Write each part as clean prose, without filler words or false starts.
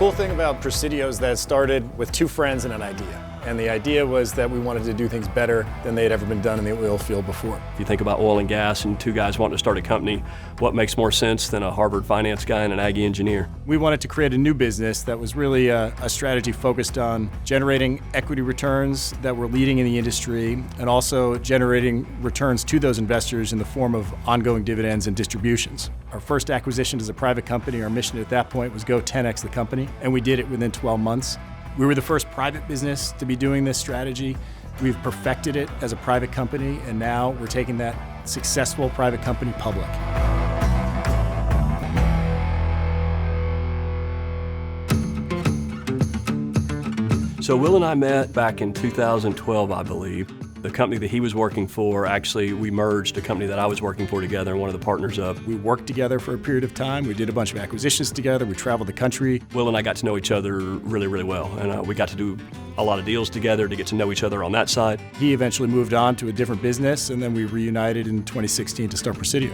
cool thing about Presidio is that it started with two friends and an idea. And the idea was that we wanted to do things better than they had ever been done in the oil field before. If you think about oil and gas and two guys wanting to start a company, what makes more sense than a Harvard finance guy and an Aggie engineer? We wanted to create a new business that was really a strategy focused on generating equity returns that were leading in the industry and also generating returns to those investors in the form of ongoing dividends and distributions. Our first acquisition as a private company, our mission at that point was go 10x the company, and we did it within 12 months. We were the first private business to be doing this strategy. We've perfected it as a private company, and now we're taking that successful private company public. So Will and I met back in 2012, I believe. The company that he was working for, actually, we merged a company that I was working for together and one of the partners of. We worked together for a period of time. We did a bunch of acquisitions together. We traveled the country. Will and I got to know each other really, really well. And we got to do a lot of deals together to get to know each other on that side. He eventually moved on to a different business, and then we reunited in 2016 to start Presidio.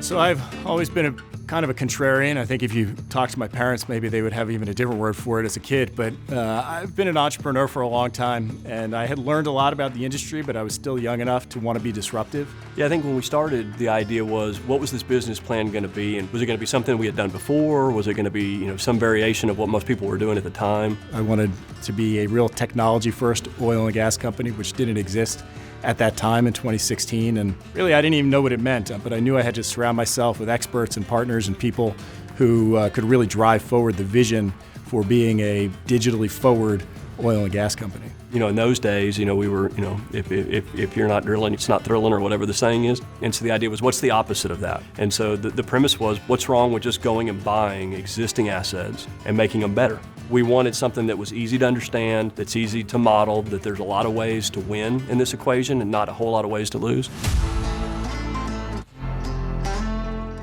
So I've always been kind of a contrarian. I think if you talk to my parents, maybe they would have even a different word for it as a kid. But I've been an entrepreneur for a long time, and I had learned a lot about the industry, but I was still young enough to want to be disruptive. Yeah, I think when we started, the idea was, what was this business plan going to be? And was it going to be something we had done before? Was it going to be, some variation of what most people were doing at the time? I wanted to be a real technology-first oil and gas company, which didn't exist at that time in 2016, and really I didn't even know what it meant, but I knew I had to surround myself with experts and partners and people who could really drive forward the vision for being a digitally forward oil and gas company. In those days, we were, if you're not drilling, it's not thrilling, or whatever the saying is. And so the idea was, what's the opposite of that? And so the premise was, what's wrong with just going and buying existing assets and making them better? We wanted something that was easy to understand, that's easy to model, that there's a lot of ways to win in this equation and not a whole lot of ways to lose.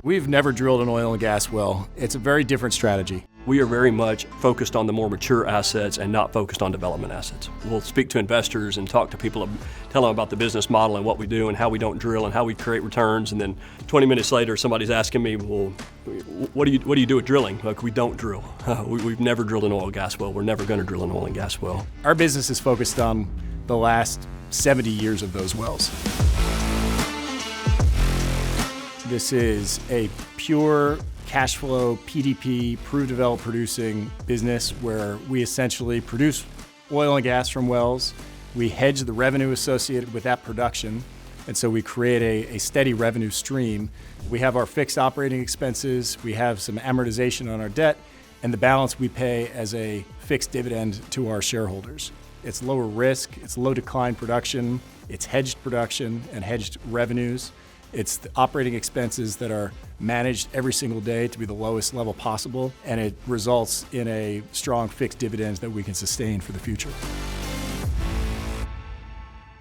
We've never drilled an oil and gas well. It's a very different strategy. We are very much focused on the more mature assets and not focused on development assets. We'll speak to investors and talk to people, tell them about the business model and what we do and how we don't drill and how we create returns. And then 20 minutes later, somebody's asking me, well, what do you do with drilling? Like, we don't drill. We've never drilled an oil and gas well. We're never going to drill an oil and gas well. Our business is focused on the last 70 years of those wells. This is a pure cash flow, PDP, proved developed producing business where we essentially produce oil and gas from wells. We hedge the revenue associated with that production, and so we create a steady revenue stream. We have our fixed operating expenses, we have some amortization on our debt, and the balance we pay as a fixed dividend to our shareholders. It's lower risk, it's low decline production, it's hedged production and hedged revenues. It's the operating expenses that are managed every single day to be the lowest level possible, and it results in a strong fixed dividend that we can sustain for the future.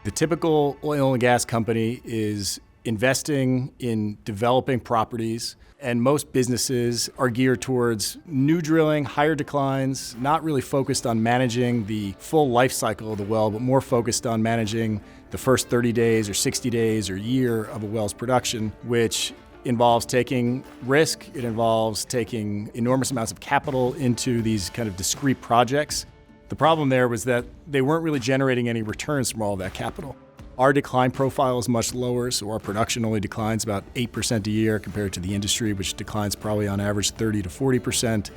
The typical oil and gas company is investing in developing properties, and most businesses are geared towards new drilling, higher declines, not really focused on managing the full life cycle of the well, but more focused on managing the first 30 days or 60 days or year of a well's production, which involves taking risk. It involves taking enormous amounts of capital into these kind of discrete projects. The problem there was that they weren't really generating any returns from all of that capital. Our decline profile is much lower, so our production only declines about 8% a year compared to the industry, which declines probably on average 30 to 40%.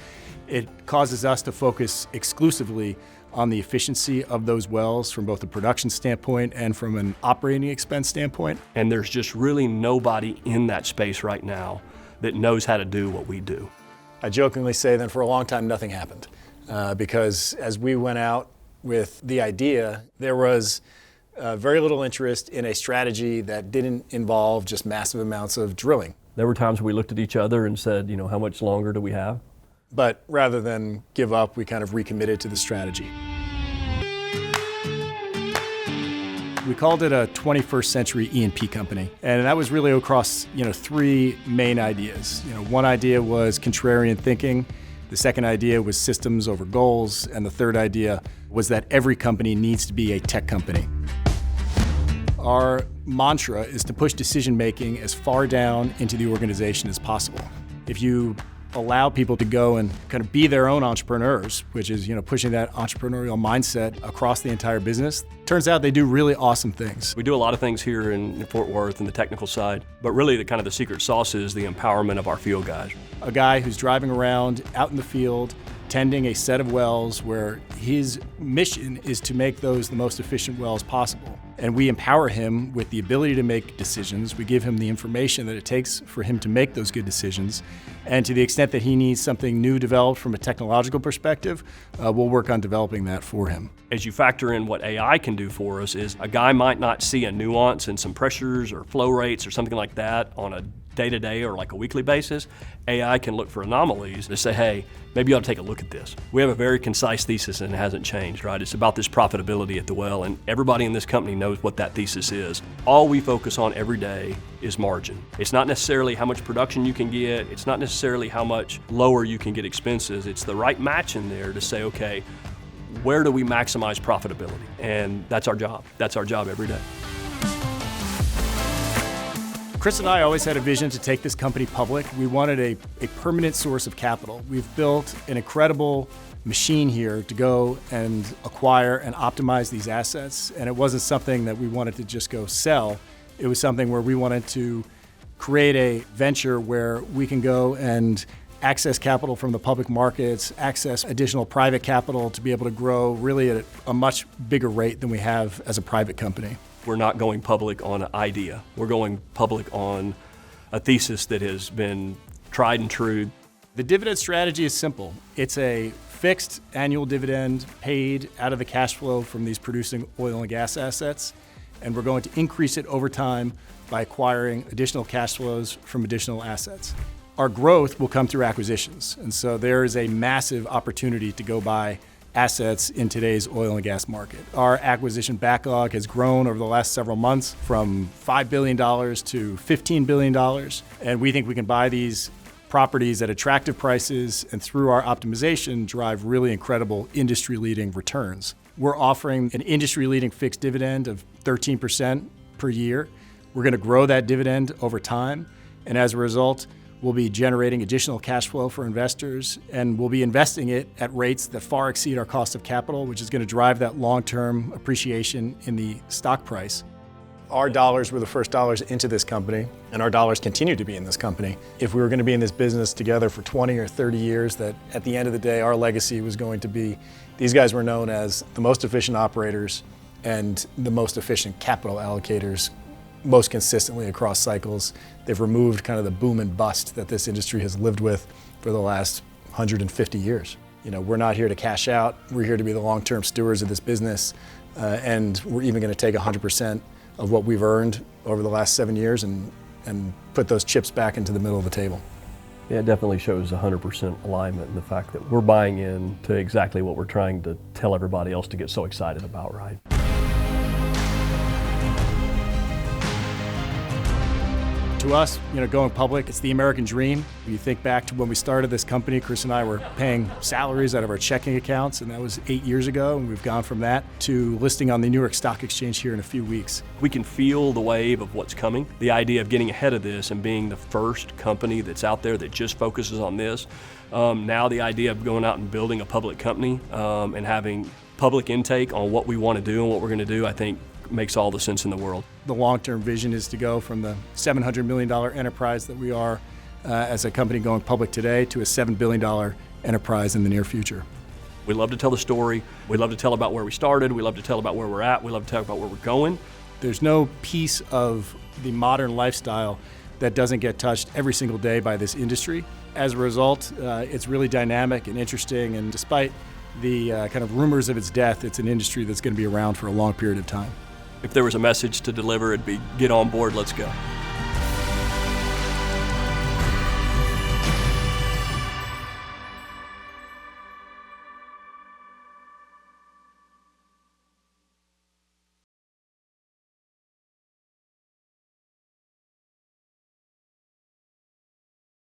It causes us to focus exclusively on the efficiency of those wells from both a production standpoint and from an operating expense standpoint. And there's just really nobody in that space right now that knows how to do what we do. I jokingly say that for a long time nothing happened because as we went out with the idea, there was very little interest in a strategy that didn't involve just massive amounts of drilling. There were times we looked at each other and said, how much longer do we have? But rather than give up, we kind of recommitted to the strategy. We called it a 21st century E&P company. And that was really across, three main ideas. One idea was contrarian thinking. The second idea was systems over goals. And the third idea was that every company needs to be a tech company. Our mantra is to push decision-making as far down into the organization as possible. If you allow people to go and kind of be their own entrepreneurs, which is, pushing that entrepreneurial mindset across the entire business. Turns out they do really awesome things. We do a lot of things here in Fort Worth in the technical side, but really the secret sauce is the empowerment of our field guys. A guy who's driving around out in the field, tending a set of wells where his mission is to make those the most efficient wells possible. And we empower him with the ability to make decisions. We give him the information that it takes for him to make those good decisions. And to the extent that he needs something new developed from a technological perspective, we'll work on developing that for him. As you factor in what AI can do for us is a guy might not see a nuance in some pressures or flow rates or something like that on a day-to-day or like a weekly basis. AI can look for anomalies to say, hey, maybe you ought to take a look at this. We have a very concise thesis and it hasn't changed, right? It's about this profitability at the well, and everybody in this company knows what that thesis is. All we focus on every day is margin. It's not necessarily how much production you can get. It's not necessarily how much lower you can get expenses. It's the right match in there to say, okay, where do we maximize profitability? And that's our job. That's our job every day. Chris and I always had a vision to take this company public. We wanted a permanent source of capital. We've built an incredible machine here to go and acquire and optimize these assets. And it wasn't something that we wanted to just go sell. It was something where we wanted to create a venture where we can go and access capital from the public markets, access additional private capital to be able to grow really at a much bigger rate than we have as a private company. We're not going public on an idea. We're going public on a thesis that has been tried and true. The dividend strategy is simple. It's a fixed annual dividend paid out of the cash flow from these producing oil and gas assets, and we're going to increase it over time by acquiring additional cash flows from additional assets. Our growth will come through acquisitions, and so there is a massive opportunity to go buy assets in today's oil and gas market. Our acquisition backlog has grown over the last several months from $5 billion to $15 billion, and we think we can buy these properties at attractive prices and through our optimization drive really incredible industry-leading returns. We're offering an industry-leading fixed dividend of 13% per year. We're going to grow that dividend over time, and as a result, we'll be generating additional cash flow for investors, and we'll be investing it at rates that far exceed our cost of capital, which is going to drive that long-term appreciation in the stock price. Our dollars were the first dollars into this company, and our dollars continue to be in this company. If we were going to be in this business together for 20 or 30 years, that at the end of the day, our legacy was going to be, these guys were known as the most efficient operators and the most efficient capital allocators most consistently across cycles. They've removed kind of the boom and bust that this industry has lived with for the last 150 years. We're not here to cash out. We're here to be the long-term stewards of this business, and we're even going to take 100% of what we've earned over the last 7 years and put those chips back into the middle of the table. Yeah, it definitely shows 100% alignment in the fact that we're buying in to exactly what we're trying to tell everybody else to get so excited about, right? To us, going public, it's the American dream. You think back to when we started this company, Chris and I were paying salaries out of our checking accounts, and that was 8 years ago, and we've gone from that to listing on the New York Stock Exchange here in a few weeks. We can feel the wave of what's coming. The idea of getting ahead of this and being the first company that's out there that just focuses on this. Now the idea of going out and building a public company and having public intake on what we want to do and what we're going to do, I think makes all the sense in the world. The long-term vision is to go from the $700 million enterprise that we are as a company going public today to a $7 billion enterprise in the near future. We love to tell the story. We love to tell about where we started. We love to tell about where we're at. We love to talk about where we're going. There's no piece of the modern lifestyle that doesn't get touched every single day by this industry. As a result, it's really dynamic and interesting, and despite the kind of rumors of its death, it's an industry that's going to be around for a long period of time. If there was a message to deliver, it'd be get on board, let's go.